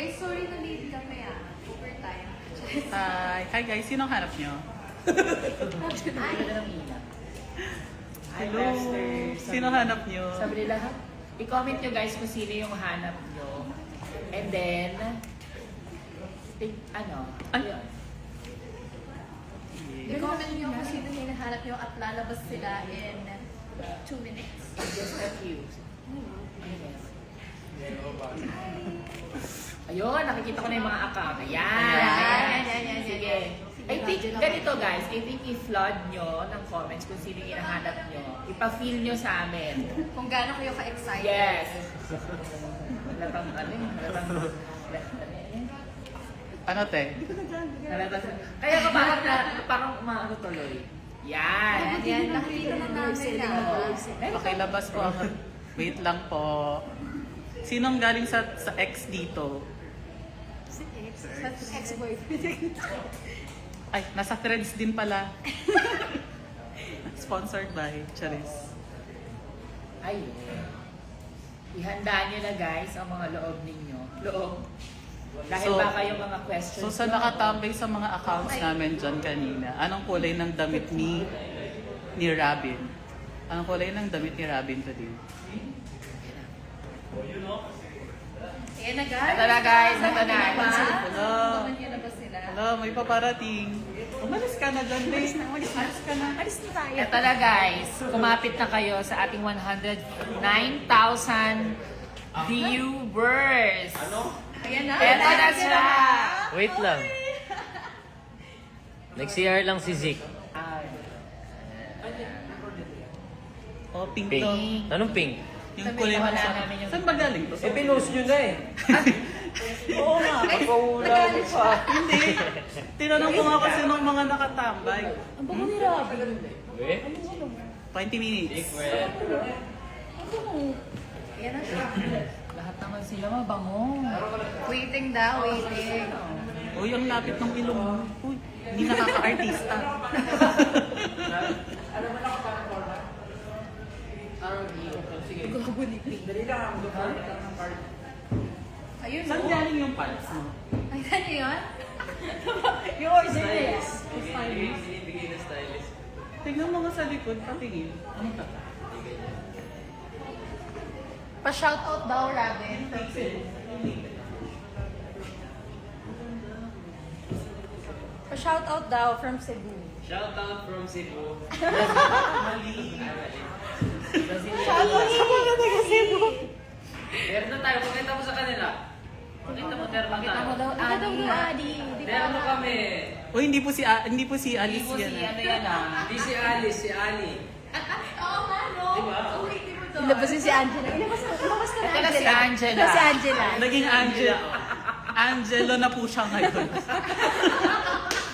Guys, sorry na late kami overtime. Hi guys, sinong hanap nyo? Hello, sino hanap nyo? Sabi nila, i-comment nyo guys kung sino yung hanap nyo. And then, Ay. yun. I-comment nyo kung sino hinahanap nyo at lalabas sila in 2 minutes. Just a few. Ayun, nakikita ko na yung mga account. Ayan. Ayan. Sige. I think, ganito guys, I think i-flood nyo ng comments kung sino yung hinahanap nyo. Ipa-feel nyo sa amin. Kung gaano kayo ka-excited. Yes. Ano te? Kaya ka parang umaano tuloy. Yan. Ayan, nakikita na namin Pakilabas po ako. Wait lang po. Sinong galing sa ex dito? Si ex-boyfriend. Ay, nasa threads din pala. Sponsored by Charis. Ayun. Ihanda nyo na guys ang mga loob ninyo. Loob. Dahil So- baka yung mga questions. So sa nakatambay sa mga accounts namin dyan kanina, anong kulay ng damit ni Robin? Anong kulay ng damit ni Robin today? Ayan na guys. Ito na guys, ito na. Hello. Comment nyo na ba sila? Hello, may paparating. Umalis ka na dyan, babe. Umalis ka na. Alis na tayo. Ito na guys, kumapit na kayo sa ating 109,000 viewers. Ayan na. Ito na siya. Wait lang. Nag-CR lang si Zik. Oh, pink, Pink. to. Anong pink? Yung kulay mo Wala sa... namin yung- Saan ba galing to? pinost nyo na eh. Oo nga. Nagalit siya. Hindi. Tinanong ko nga kasi nung mga nakatambay. Ang bango ni Robin. 20 minutes. Ayan na siya. Lahat naman sila mabango. Waiting daw, waiting. Uy, ang lapit ng ilong mo. Uy, hindi nakaka-artista. Ayun, Saan galing yung pants mo? Ay, ano yun? Yours, stylist. Tignan mo nga sa likod, patingin. Ano ka? Pa-shoutout daw, Robin. Pa-shoutout daw from Cebu. Shout out from Cebu. Shoutout sa mga taga-Cebu. Meron na tayo. Pakita mo sa kanila. Pakita mo, meron na Pakita mo tayo. daw, Adi. Adi. Meron na kami. Uy, hindi po si Alice Hindi yan. si ah. ano yan ah. Hindi si Alice, si Annie. Oo nga, no? Diba? Ulitin mo to. Ilabas niyo si Angela. Ilabas ka na Ito na si Angela. Ito si Angela. Naging Angelo na po siya ngayon.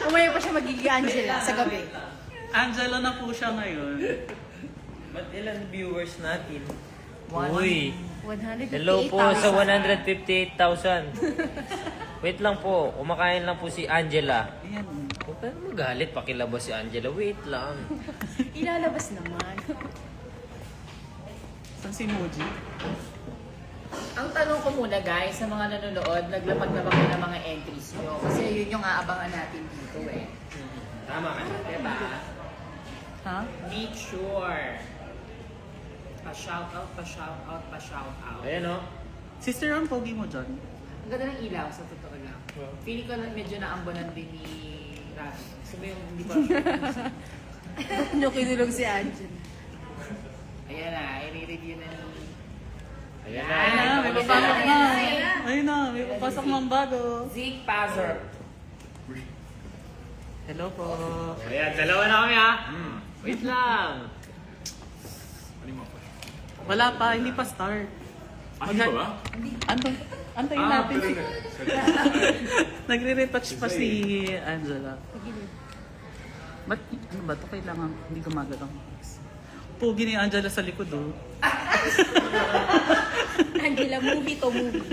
Umaya pa siya magiging Angela sa gabi. Angelo na po siya ngayon. Ba't ilan viewers natin? Uy. 158,000. Hello po sa 158,000. Wait lang po. Kumakain lang po si Angela. Ayan. Huwag tayo magalit. Pakilabas si Angela. Wait lang. Ilalabas naman. Saan si Moji? Ang tanong ko muna guys, sa mga nanonood, naglapag na ba kayo ng mga entries nyo? Kasi yun yung aabangan natin dito eh. Tama ka. Diba? Ha? Make sure. Pa-shoutout, pa-shoutout, pa-shoutout. Ayan o. Sister, ang pogi mo dyan. Ang ganda ng ilaw, sa totoo lang. Feeling ko na medyo naambunan din ni Ravi. Sabi yung hindi pa. Ano kinulong si Angela? Ayan na, i-review na ni... Ayan Ayun na, na. may papasok na. Ayun na, may papasok ng bago. Zeke Pazzer. Hello po. Ayan, dalawa na kami ha. Wait lang. Wala pa, hindi pa start. Hindi pa ba? Antayin natin. Nagre-retouch pa si Angela. Ba't, ano ba ito? Kailangan, hindi gumagalaw. Pogi ni Angela sa likod, oh. Angela, movie to movie.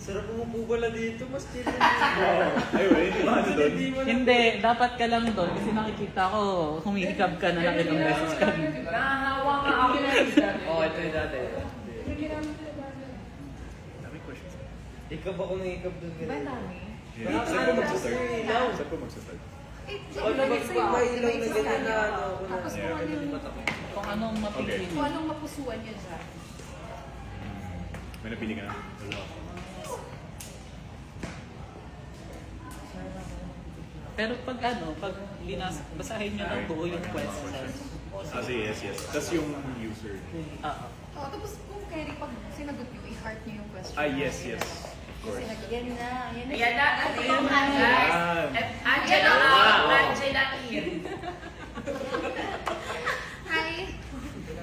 Sarap umupo pala dito. Mas chill. Ay, wala, hindi ba ano doon? Hindi, dapat ka lang doon kasi nakikita ko, humihikab ka na ng ilang beses ka. Nahahawa nga ako. Oh, ito yung dati. Dami questions. Ikaw ba kumikap doon Ba dami? Yeah. Saan po magsastart? Saan po magsastart? May ilaw na ganyan na ano. Tapos Yeah. Kung anong mapili kung niyo. anong mapusuan niya dyan. May napili ka na? Pero pag basahin niyo ng buo yung questions. Yes. Tapos yung user. Oo. Oh, tapos kung Kerry, pag sinagot niyo, i-heart niyo yung question. Yes. Of course. Yan na. Ayan na, ito yung guys. Yan. At Angela Angela Ian. Hi!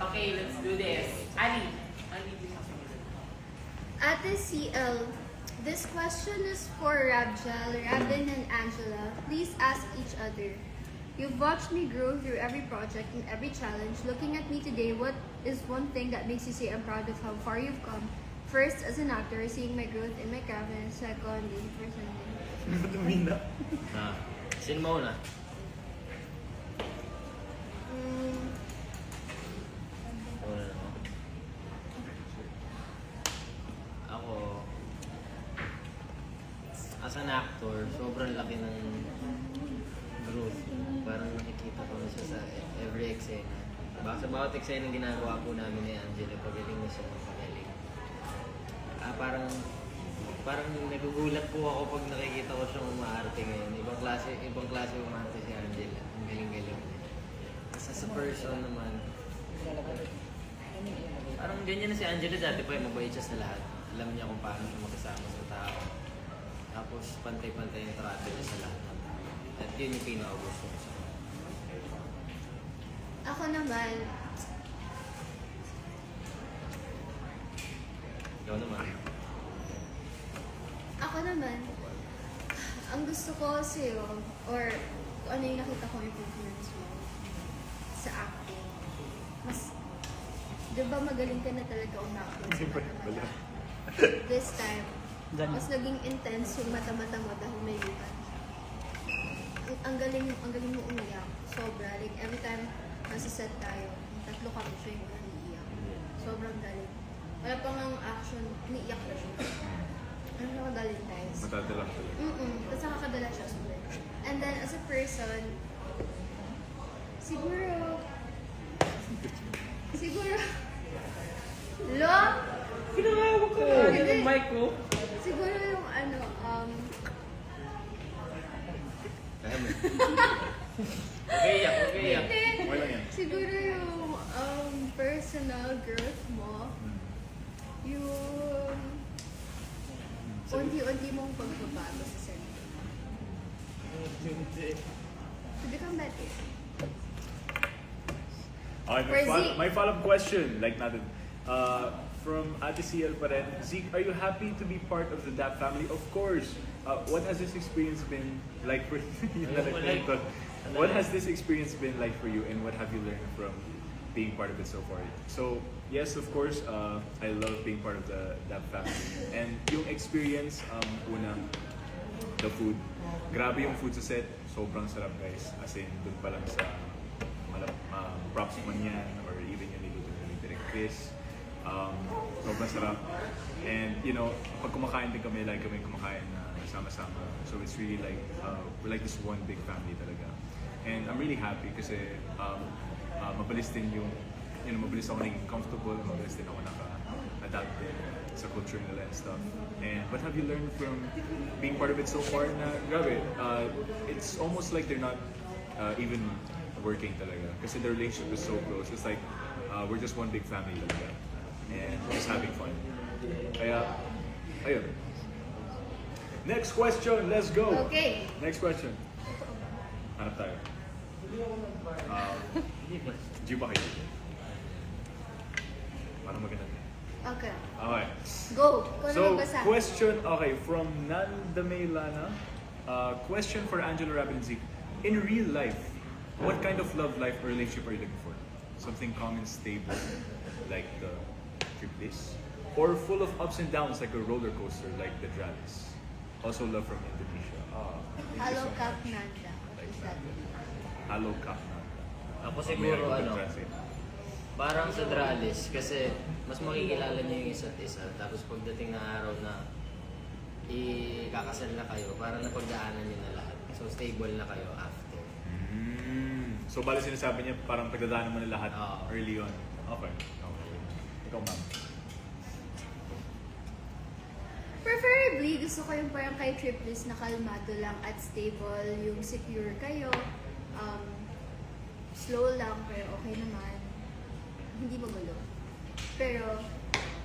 Okay, let's do this. Ali. Ate CL, this question is for Rabjal, Rabin, and Angela. Please ask each other. You've watched me grow through every project and every challenge. Looking at me today, what is one thing that makes you say I'm proud of how far you've come? First, as an actor, seeing my growth in my craft, and secondly, personally. Sino mauna? Una na ako. Ako, as an actor, sobrang laki ng growth. Parang nakikita ko na siya sa every eksena. Sa bawat eksena ginagawa po namin ni Angela, pagaling na siya ng pagaling. Parang nagugulat po ako pag nakikita ko siya umaarte ngayon. Ibang klase umaarte si Angela. Ang galing-galing niya. Sa person naman, parang ganyan na si Angela dati pa, mabait siya sa lahat. Alam niya kung paano siya makisama sa tao. Tapos pantay-pantay yung trato niya sa lahat ng tao. At yun yung pinakagusto ko sa kanya. Ako naman, Ikaw naman. ang gusto ko sa'yo, or kung ano yung nakita ko improvements mo sa acting, mas, di ba magaling ka na talaga umacting sa mata-mata? This time, mas naging intense yung mata-mata mo dahil may lipat. Ang galing mo umiyak. Sobra. Like, every time nasa set tayo, tatlo kami siya yung umiiyak. Sobrang galing. Wala pang ang action, umiiyak na siya. Ano nakagaling, guys? Matadala ka talaga. Tapos nakakadala siya super. And then, as a person, siguro, lo? Pinangawag ko na yung mic ko. Siguro yung ano, Kaya mo. Okay, yak. hindi. Okay lang yan. Siguro yung personal growth mo, yung unti-unti mong pagbabago sa sarili. To become better. Okay, For Zeke. my follow-up question, like natin, from Ate CL pa rin. Zeke, are you happy to be part of the DAP family? Of course. What has this experience been like for you? What has this experience been like for you, and what have you learned from being part of it so far? So, yes, of course, I love being part of the DAP family. And yung experience, unang, the food. Grabe yung food sa set. Sobrang sarap, guys. As in, dun pa lang sa props man yan, or even yung niluto ni Direk Chris. Sobrang sarap. And, you know, pag kumakain din kami, like kami kumakain na sama-sama. So it's really like, we're like this one big family talaga. And I'm really happy kasi mabilis din mabilis ako naging comfortable, mabilis din ako naka-adapt din sa culture nila and stuff. And what have you learned from being part of it so far na, grabe, it's almost like they're not even working talaga. Kasi the relationship is so close. It's like, we're just one big family talaga. And we're just having fun. Kaya, ayun. Next question, let's go! Okay. Next question. Hanap tayo. G ba kayo? Parang maganda. Okay. Okay. Go. Ikaw na So, magbasa. question, okay, from Nanda Maylana. Question for Angela, Rabin, and Zeke. In real life, what kind of love life or relationship are you looking for? Something calm and stable, like the Triplice? Or full of ups and downs, like a roller coaster, like the Dralis? Also love from Indonesia. Thank you Hello, so much. Kap Nanda. What Like is that? Nanda. Hello, Kap Nanda. Ako siguro, May ano, translate. Parang sa Dralis, kasi mas makikilala niyo yung isa't isa. Tapos pagdating na araw na ikakasal na kayo, parang napagdaanan niyo na lahat. So stable na kayo after. So bali sinasabi niya parang pagdadaanan mo na lahat Oo. early on. Okay. Ikaw, ma'am. Preferably, gusto ko yung parang kay triplets na kalmado lang at stable, yung secure kayo, slow lang pero okay naman, hindi magulo. Pero,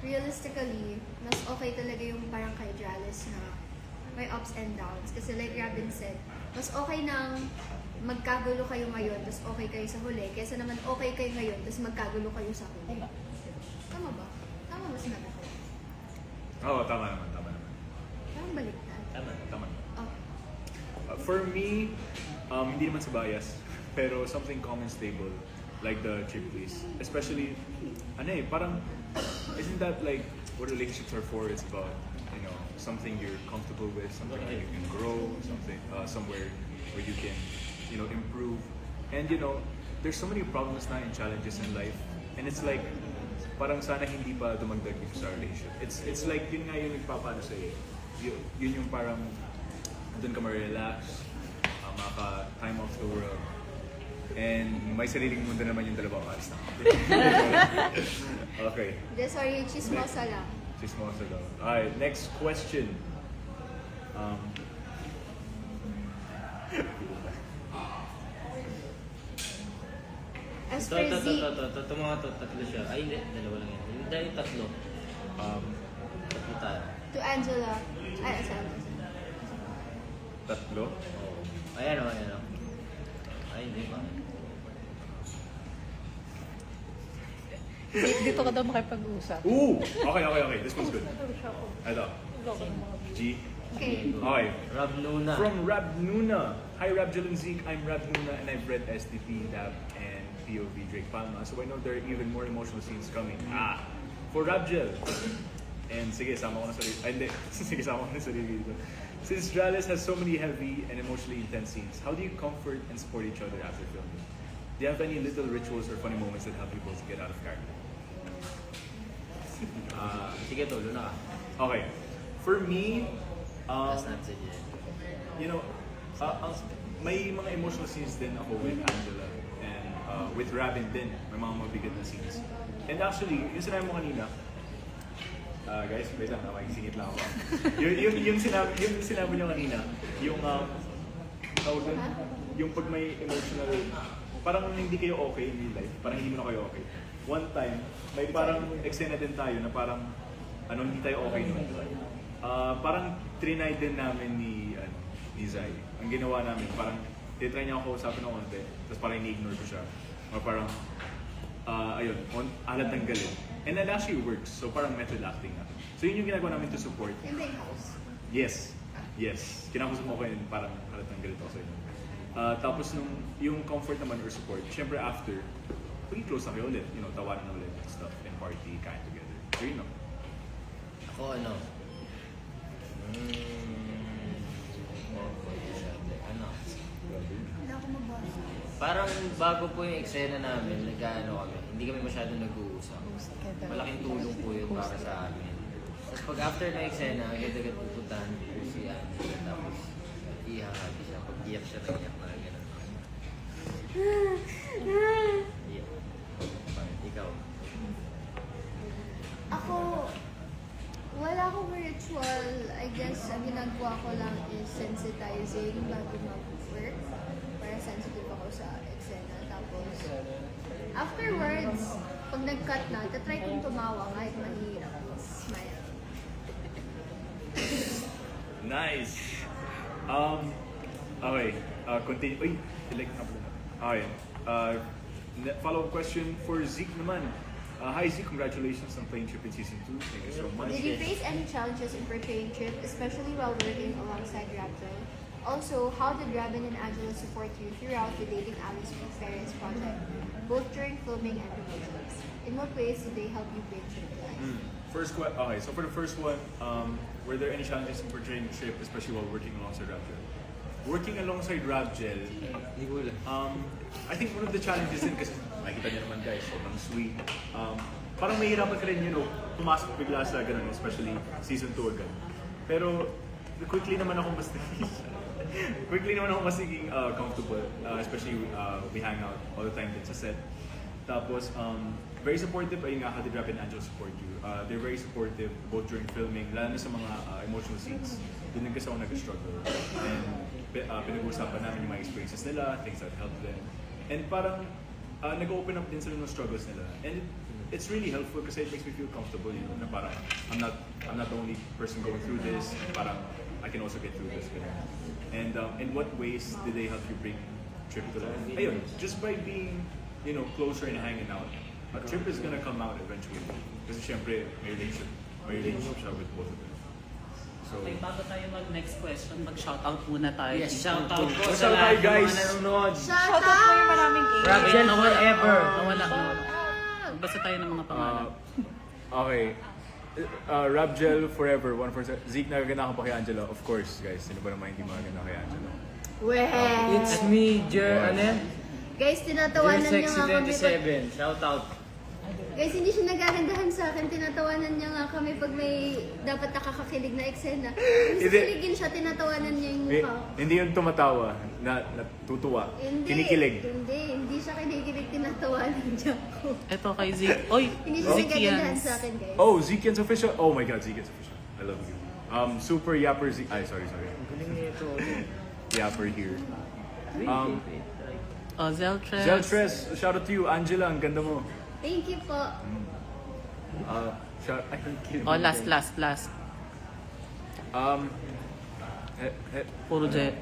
realistically, mas okay talaga yung parang kay Dralis na may ups and downs. Kasi like Robin said, mas okay nang magkagulo kayo ngayon, tapos okay kayo sa huli, kaysa naman okay kayo ngayon, tapos magkagulo kayo sa huli. Tama ba? Tama ba sinabi ko? Oo, tama naman. Parang baliktad. Tama. Oh. For me, hindi naman sa bias, pero something common stable, like the Triplies. Especially, parang, isn't that like what relationships are for? It's about, something you're comfortable with, something that you can grow, something, somewhere where you can, improve. And, there's so many problems na and challenges in life, and it's like, parang sana hindi pa dumagdag dito sa relationship. It's like, yun nga yung nagpapaano sa'yo. Yun yung parang doon ka ma-relax, maka-time off the world, and may sariling mundo naman yung dalawang alis na. Okay. Hindi, sorry, chismosa lang. Chismosa daw. Alright, next question. As Ito, for ito, Z, ito, ito, ito, mga to, tatlo siya. Ay, hindi, dalawa lang yan. Hindi, yung tatlo. Tatlo tayo. to Angela, ay, sorry. Tatlo? Ayan o, ayan o. Ay, hindi pa. Dito ka daw makipag-usap. Ooh! Okay. This one's good. Ito. G. Okay. Okay. Rab Nuna. From Rab Nuna. Hi Rabjel and Zeke, I'm Rab Nuna and I've read SDP, Lab, and POV Drake Palma, so I know there are even more emotional scenes coming. For Rabjel. And sige, sama ko na sarili. Ay, hindi. Sige, sama ko na sarili dito. Since Dralis has so many heavy and emotionally intense scenes, how do you comfort and support each other after filming? Do you have any little rituals or funny moments that help you both get out of character? Sige, tulo na ka. Okay. For me, Last not sige. may mga emotional scenes din ako with Angela and with Rabin din. May mga mabigat na scenes. And actually, yung sinabi mo kanina, guys, wait lang, makikisingit lang ako. yung sinabi niyo kanina, yung tawag doon, yung pag may emotional, parang hindi kayo okay in real life, parang hindi mo na kayo okay. One time, may parang eksena din tayo na parang hindi tayo okay noon. Parang trinay din namin ni Zai. Ang ginawa namin, parang titry niya ako kausapin ng konti, tapos parang ini-ignore ko siya. Or parang, alat ng galit. And that actually works. So parang method acting na. So yun yung ginagawa namin to support. In the house. Yes. Kinakusap mo ko yun, parang halat ng galit ako sa inyo. Tapos yung comfort naman or support, syempre after, paging close na kayo ulit, tawanan na ulit and stuff, and party, kind together. So yun, no? Ako ano? Wala ako mabasa. Parang bago po yung eksena namin, nag-ano kami, hindi kami masyadong nag-uusap. Malaking tulong po yun para sa amin. Tapos pag after na eksena, agad-agad pupuntahan po si Angela. Tapos ihahagi siya. Pag iyak siya, naiyak na gano'n. Iyak. Ikaw. Ako, wala akong ritual. I guess, ang ginagawa ko lang is sensitizing bago mag-work. Para sensitive ako sa eksena. Tapos, afterwards, pag nag-cut na, tatry kong tumawa kahit mahirap. Smile. Nice! Okay, continue. Uy, select na pala natin. Okay, follow-up question for Zeke naman. Hi Zeke, congratulations on playing Trip in Season 2. Thank you so much. Did you face any challenges in portraying Trip, especially while working alongside Raptor? Also, how did Rabin and Angela support you throughout the Dating Alice with Ferris project, both during filming and promotions? In what ways did they help you bring Trip to life? Okay, so for the first one, were there any challenges in portraying Trip, especially while working alongside Rabjel? Working alongside Rabjel, Hindi ko alam. I think one of the challenges din kasi makikita niyo naman guys, sobrang sweet. Parang mahirapan ka rin, pumasok bigla sa ganun, especially season 2 agad. Pero quickly naman ako mas naging comfortable, especially we hang out all the time din sa set. Tapos, very supportive, ayun nga, Hadid Rap and Angel support you. They're very supportive both during filming, lalo na sa mga emotional scenes. Doon din kasi ako nag-struggle. And pinag-uusapan namin yung mga experiences nila, things that helped them. And parang, nag-open up din sila ng struggles nila. And it's really helpful kasi it makes me feel comfortable, na parang I'm not the only person going through this. Parang I can also get through this. And in what ways did they help you bring Trip to life? Ayun, just by being, closer and hanging out. A Trip is gonna come out eventually. Kasi syempre, may relationship siya with both of them. So, Okay, bago tayo mag-next question, mag-shoutout muna tayo. Yes, dito. shout out po Shout sa out lahat kayo, guys. ng mga nanonood. Shoutout po yung maraming A. Rabjel forever. Nawala. Basta tayo ng mga pangalan. okay. Rabjel forever, 147. Zeke, nagaganda ka pa kay Angela. Of course, guys. Sino ba naman hindi magaganda kay Angela? Well, It's me, ano yan? guys, tinatawanan niya Sexy nga kami pag... 27. Shout out. Guys, hindi siya nagagandahan sa akin. Tinatawanan niya nga kami pag may dapat nakakakilig na eksena. Kung Hindi. sasaligin siya, tinatawanan niya yung mukha. Hindi yung tumatawa, natutuwa, Hindi. kinikilig. Hindi siya kinikilig, tinatawanan niya ako. Ito kay Zeke. Oy, Hindi siya Zeke nagagandahan yan. sa akin, guys. Oh, Zekian's official. Oh my God, Zekian's official. I love you. Super Yapper Zeke. Ay, sorry. Galing nito. Yapper here. Oh, Zeltres. Zeltres, shout out to you. Angela, ang ganda mo. Thank you po. Oh, last. Puro Jet.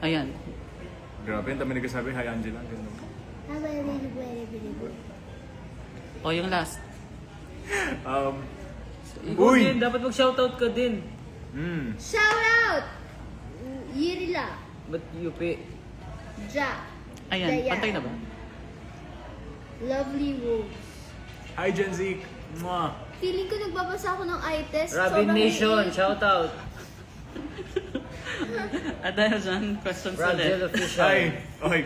Ayan. Grabe, ang dami nagsasabi, hi Angela, ang ganda mo. Oh, yung last. Ikaw Uy! din, dapat mag-shoutout ka din. Shout out! Yirila. Ba't Yupi? Ja. Ayan, Daya. pantay na ba? Lovely Wolves. Hi Gen Zeke! Mwah! Feeling ko nagbabasa ako ng eye test. Robin Sobrang Nation, liit. shout out. At dahil dyan, questions Rabjel ulit. official. Hi! Okay,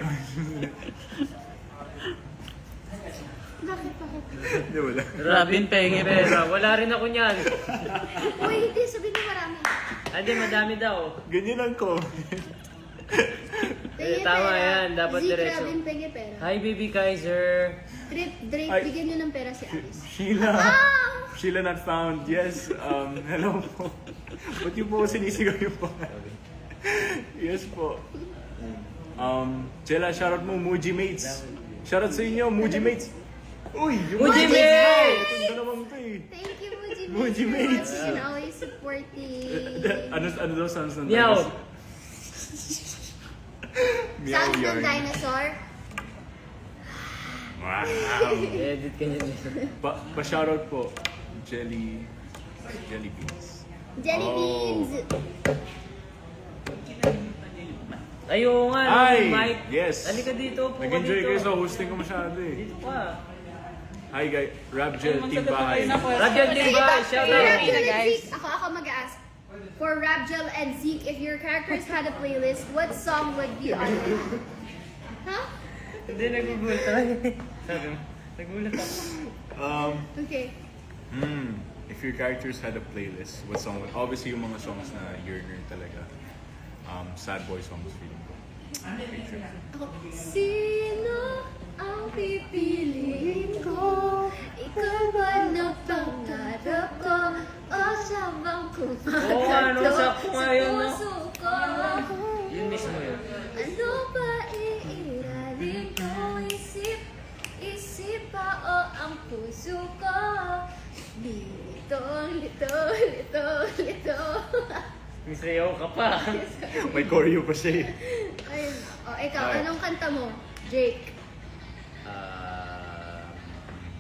Bakit? Hindi, wala. Robin Penge Pera. Wala rin ako niyan. Uy, hindi. Sabihin mo marami. Hindi, madami daw. Ganyan lang ko. Penge tama pera. yan, dapat Zeke, diretso. Robin, penge pera. Hi, Baby Kaiser. Drake, Ay. bigyan nyo ng pera si Alice. Sheila! Ah! Sheila not found. Yes, hello po. Ba't yung po sinisigaw yung pangalan? Yes po. Chela, shoutout mo, Muji Mates. Shoutout sa inyo, Muji Mates. Uy! Yung Muji Mates! Mates! Itong dalawang to eh. Thank you, Muji Mates. Muji for Mates. watching and always supporting. Ano daw sounds ng Meow. dinosaur? Meow Sounds ng yarn. dinosaur. Wow! Edit ka niyan. Pa-shoutout po, Jelly Beans. Jelly Oh. beans. Ayun nga, Hi! Mike. Yes! Halika dito, po ka Nag-enjoy dito. kayo sa hosting ko masyado eh. Dito ka. Hi guys, Rabjel, Team Bahay. Rabjel din ba? Shout For out. Rabjel and guys. Zeke, ako mag-ask. For Rabjel and Zeke, if your characters had a playlist, what song would be on it? Huh? Hindi, nagugulat ako. Sabi mo, nagulat ako. Okay. If your characters had a playlist, what song would... Obviously yung mga songs na yearner talaga. Sad boy songs feeling ko. Ako, sino ang pipiliin ko? Ikaw ba na pangarap ko? O siya bang kumakato Oo, ano, sakto nga yun, no? sa puso ko? Yun mismo yun. Ano ba iiraling ko? Isip pa o ang puso ko? Lito. May sayaw ka pa. May choreo pa siya eh. Ayun. O, ikaw, Ay. anong kanta mo? Jake.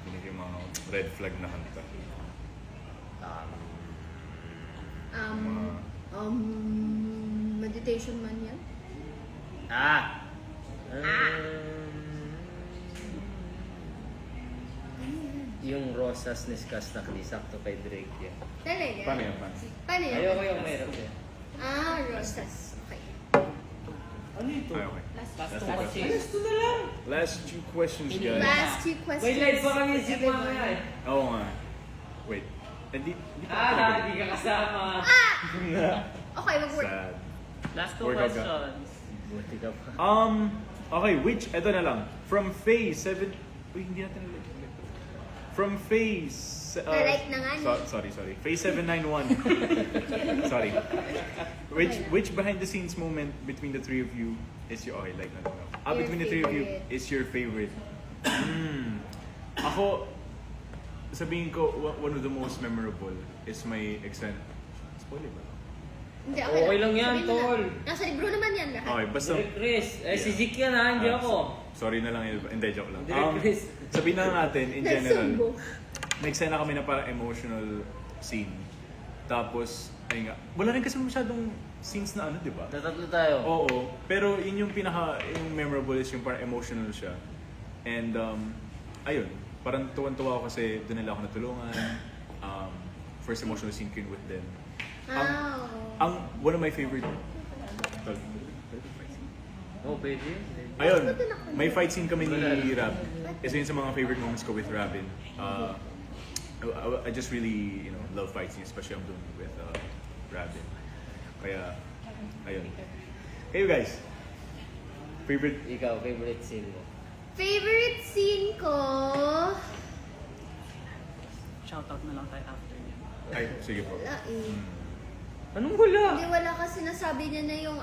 Hindi yung mga red flag na kanta. Meditation man yan? Yung Rosas Niskas na sakto kay Drake yan. Talaga? Paano yan? Paano? Paano yan? Ayoko yung meron yan. Rosas. Okay. Ano ito? Ay, okay. Last two Last questions. Ito na lang. Last two questions, guys. Last two questions. May live pa kami si everyone. mamaya eh. Oo nga. Wait. Hindi pa Hindi ka kasama. Okay, mag-work. Sad. Last two Workout ka. questions. Buti ka pa. Okay, eto na lang. From Phase 7... Uy, hindi natin ulit. From Phase... Na-like na nga niya. Sorry. Phase 791. Sorry. Which behind the scenes moment between the three of you is your... Okay, like na lang. Your Between the three of you favorite. is your favorite. Ako, sabihin ko, one of the most memorable is my extended... Spoiler ba? Hindi, Okay lang yan, Sabihin mo na. tol. Nasa libro naman yan lahat. Okay, basta... Direk Chris. Si Zik yan ha, hindi ako. Sorry na lang yun. Hindi, joke lang. Direk Chris. Sabihin na lang natin, in general, Nasumbo. nag-send na kami na parang emotional scene. Tapos, ayun nga, wala rin kasi masyadong scenes na ano, di ba? Tatatlo tayo. Oo, pero yun yung yung memorable is yung parang emotional siya. And, ayun, parang tuwan-tuwa ako kasi doon nila ako natulungan. First emotional scene ko yun with them. One of my favorite... Oh, pwede. Ayun, may fight scene kami ni Rab. Isa yun sa mga favorite moments ko with Rabin. I just really, love fight scenes, especially I'm doing with Rabin. Kaya, ayun. Hey you guys, favorite? Ikaw, favorite scene mo? Favorite scene ko? Shoutout na lang tayo after niya. Ay, sige po. Wala eh. Anong wala? Hindi, wala kasi nasabi niya na yung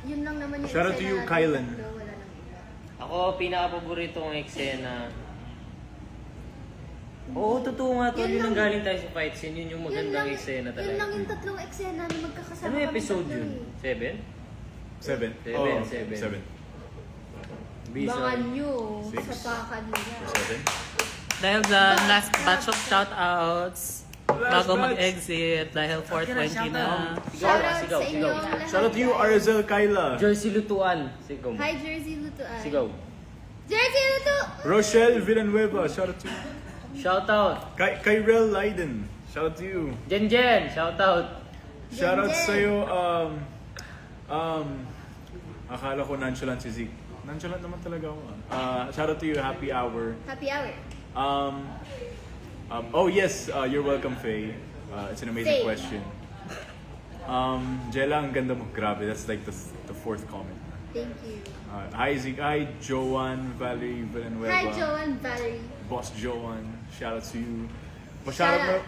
yun lang naman yung Shout out to eksena you, natin Kylan. tatlo, wala nang iba. Ako, pinaka-paborito kong eksena. Oo, totoo nga tol. Yun Yun ang lang. galing tayo sa fight scene. Yun yung magandang eksena talaga. Yun lang yung tatlong eksena na magkakasama Ano kami episode tatlo yun? eh. 7? Seven? Seven, Oh, seven. seven. Bangan nyo, Six. sapakan nila. Seven? Dahil dyan, last batch of shoutouts. Bago batch. mag-exit dahil 4:20 na. Shoutout Sigaw, sa inyong sigaw. lahat. Shout out to you, guys. Arzel Kyla. Jersey Lutuan. Sigaw mo. Hi, Jersey Lutuan. Sigaw. Jersey Lutu! Rochelle Villanueva, shout out to you. Shout out. Kyrel Leiden, shout out to you. Jen Jen, shout out. Shout out Jen. sa'yo, akala ko nonchalant si Zeke. Nonchalant naman talaga ako. Shout out to you, Happy Hour. Happy hour. Oh yes, you're welcome, Faye. It's an amazing Faye. question. Jella, ang ganda mo. Grabe, that's like the fourth comment. Thank you. Hi Zeke, hi Joanne, Valerie Villanueva. Hi, Joanne Valerie. Boss Joanne, shout out to you. Shout Shout out out.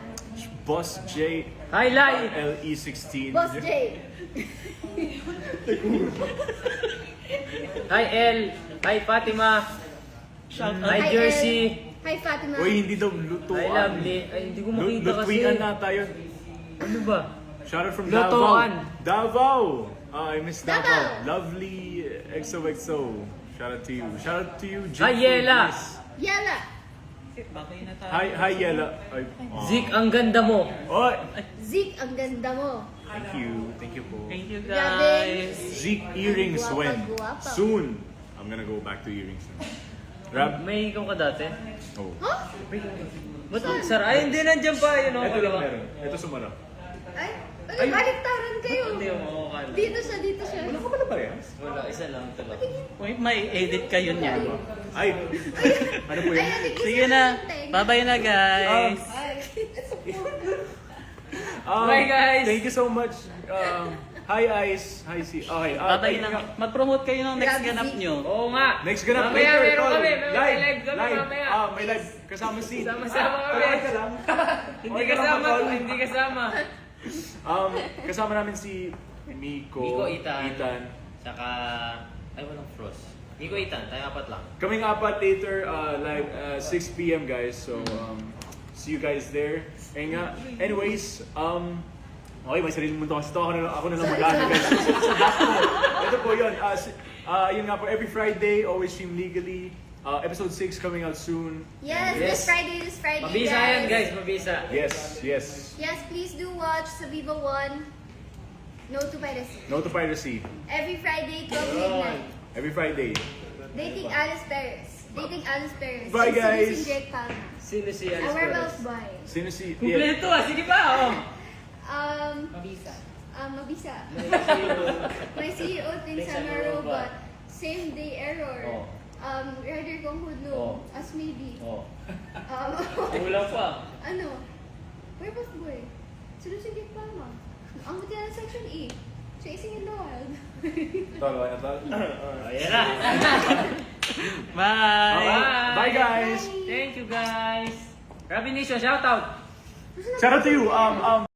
Boss J. Hi, Lai. LE16. Boss J. Hi, El. Hi, Fatima. Hi, Hi, Jersey. Hi, Fatima. Uy, hindi daw lutuan. Hi, Lovely. Ay, hindi ko makita kasi. Lutuan na tayo. Ano ba? Shout out from Lutuan. Davao. I miss Davao. Davao. Lovely XOXO. Shout out to you. Shout out to you, Jim. Hi, Yela. Yala. Bakay na tayo. Hi, Yela. Ay, Zik, ang ganda mo. Oy! Zeke, ang ganda mo. Thank you. Thank you po. Thank you Grabe. guys. Zeke earrings when? Guwapa. Soon. I'm gonna go back to earrings now. Rab? May ikaw ka dati? Oh. Huh? Ba't ang sara? Ay, hindi, nandiyan pa. Yun, Ito lang meron. Ito sumarap. Ay, baliktaran kayo. Hindi mo makakala. Dito siya. Wala ka pala parehas? Wala, isa lang. Ito lang. Uy, may edit kayo niya. Ay! Ano po yun? Sige na. Bye-bye na guys. Bye, guys! Thank you so much. Hi Ice. Hi C. Okay. Bye-bye na. Mag-promote kayo ng next ganap nyo. Oo nga. Next ganap Mamaya, later, meron tol. kami. May live kami mamaya. May live. Kasama si. Sama-sama kami. Okay ka lang. Hindi Okay ka lang, kasama tol. to, hindi kasama. Kasama namin si Miko, Miko, Ethan. Saka, ay walang Frost. Miko, Ethan, tayo apat lang. Kaming apat later, live 6 p.m. guys. So, see you guys there. And nga, anyways, okay, may sarili mundo kasi ito. Ako na lang mag-ano guys. Ito po yun. Yun nga po, every Friday, always stream legally. Episode 6 coming out soon. Yes, Yes. this Friday, Mabisa yan guys, mabisa. Yes. Yes, please do watch sa Viva 1. No to Piracy. No to piracy. Every Friday, 12 midnight. Every Friday. Dating Alice Perez. Bye, guys. Si Jake Palma. Sino si A Alice werewolf Perez? boy. Sino si... Kumpleto ah, sige pa oh. Um, Mabisa. Mabisa. May CEO din sa robot. Same day error. Rider kong hudlo. As maybe. Kulang pa. Ano? Where was boy? Sinusigit pa ma. Ang buti na section E. Chasing in the wild. Ayan na. Bye! Bye guys! Thank you guys. Robin Nation, shout out. Shout out to you.